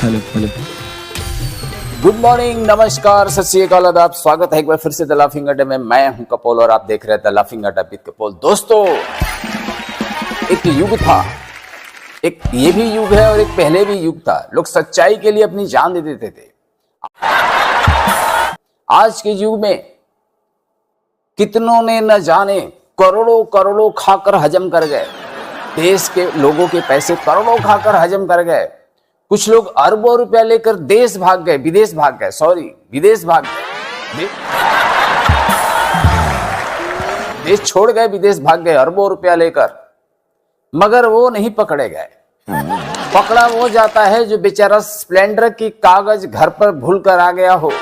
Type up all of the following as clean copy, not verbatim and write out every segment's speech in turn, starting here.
Hello hello. Good morning, नमस्कार, सत श्री अकाल, आदाब। स्वागत है एक बार फिर से द लाफिंग अड्डे में। मैं हूं कपोल और आप देख रहे थे द लाफिंग अड्डा विद कपोल। दोस्तों, एक युग था, एक ये भी युग है और एक पहले भी युग था। लोग सच्चाई के लिए अपनी जान दे देते थे। आज के युग में कितनों ने न जाने करोड़ों करोड़ों खाकर हजम कर गए। देश के लोगों के पैसे करोड़ों खाकर हजम कर गए। कुछ लोग अरबों रुपया लेकर विदेश भाग गए, विदेश भाग गए। देश छोड़ गए, विदेश भाग गए अरबों रुपया लेकर, मगर वो नहीं पकड़े गए। पकड़ा वो जाता है जो बेचारा स्प्लेंडर की कागज घर पर भूल कर आ गया हो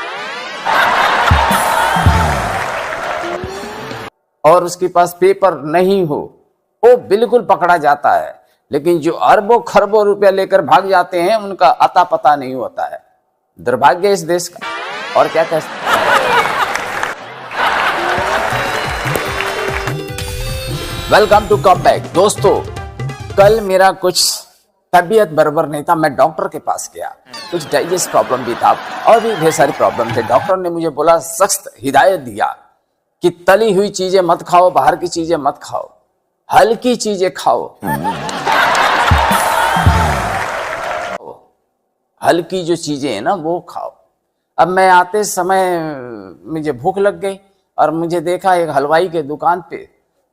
और उसके पास पेपर नहीं हो, वो बिल्कुल पकड़ा जाता है। लेकिन जो अरबों खरबों रुपया लेकर भाग जाते हैं, उनका अता पता नहीं होता है। दुर्भाग्य इस देश का, और क्या कह सकते। Welcome to come back. दोस्तों, कल मेरा कुछ तबीयत बराबर नहीं था, मैं डॉक्टर के पास गया। कुछ डाइजेस्ट प्रॉब्लम भी था और भी ढेर सारी प्रॉब्लम थे। डॉक्टर ने मुझे बोला, सख्त हिदायत दिया कि तली हुई चीजें मत खाओ, बाहर की चीजें मत खाओ, हल्की चीजें खाओ। हल्की जो चीजें हैं ना, वो खाओ। अब मैं आते समय मुझे भूख लग गई और मुझे देखा एक हलवाई के दुकान पे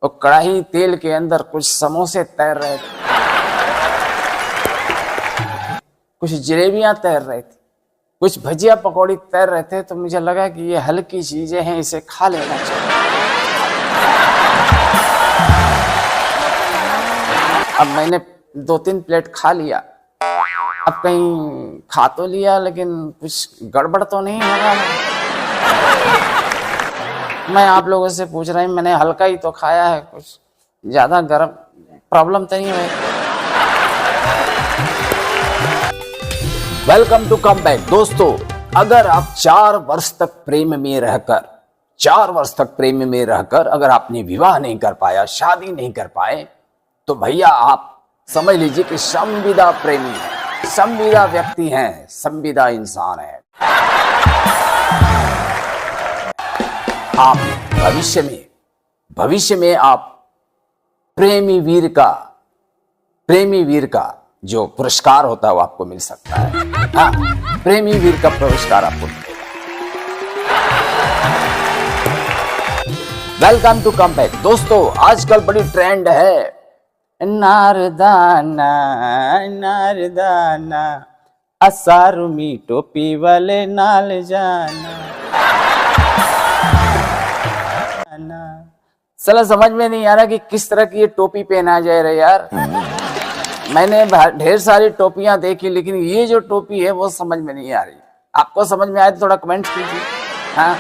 वो कढ़ाई तेल के अंदर कुछ समोसे तैर रहे थे, कुछ जलेबियां तैर रही थी, कुछ भजिया पकौड़ी तैर रहे थे। तो मुझे लगा कि ये हल्की चीजें हैं, इसे खा लेना चाहिए। अब मैंने 2-3 प्लेट खा लिया। अब कहीं खा तो लिया, लेकिन कुछ गड़बड़ तो नहीं होगा ना। मैं आप लोगों से पूछ रहा हूँ, मैंने हल्का ही तो खाया है, कुछ ज्यादा गर्म प्रॉब्लम तो नहीं है। Welcome to come back. दोस्तों, अगर आप 4 वर्ष तक प्रेम में रहकर अगर आपने विवाह नहीं कर पाया, शादी नहीं कर पाए, तो भैया आप समझ लीजिए कि संविदा प्रेमी है, संविदा व्यक्ति हैं, संविदा इंसान है। आप भविष्य में आप प्रेमी वीर का जो पुरस्कार होता है वो आपको मिल सकता है। हाँ, प्रेमी वीर का पुरस्कार आपको मिलेगा। Welcome to come back. दोस्तों, आजकल बड़ी ट्रेंड है नारदाना असारुमी टोपी वाले नाल जाना। साला समझ में नहीं आ रहा कि किस तरह की ये टोपी पहना जाए रे यार। मैंने ढेर सारी टोपियां देखी, लेकिन ये जो टोपी है वो समझ में नहीं आ रही। आपको समझ में आए तो थोड़ा कमेंट कीजिए। हाँ।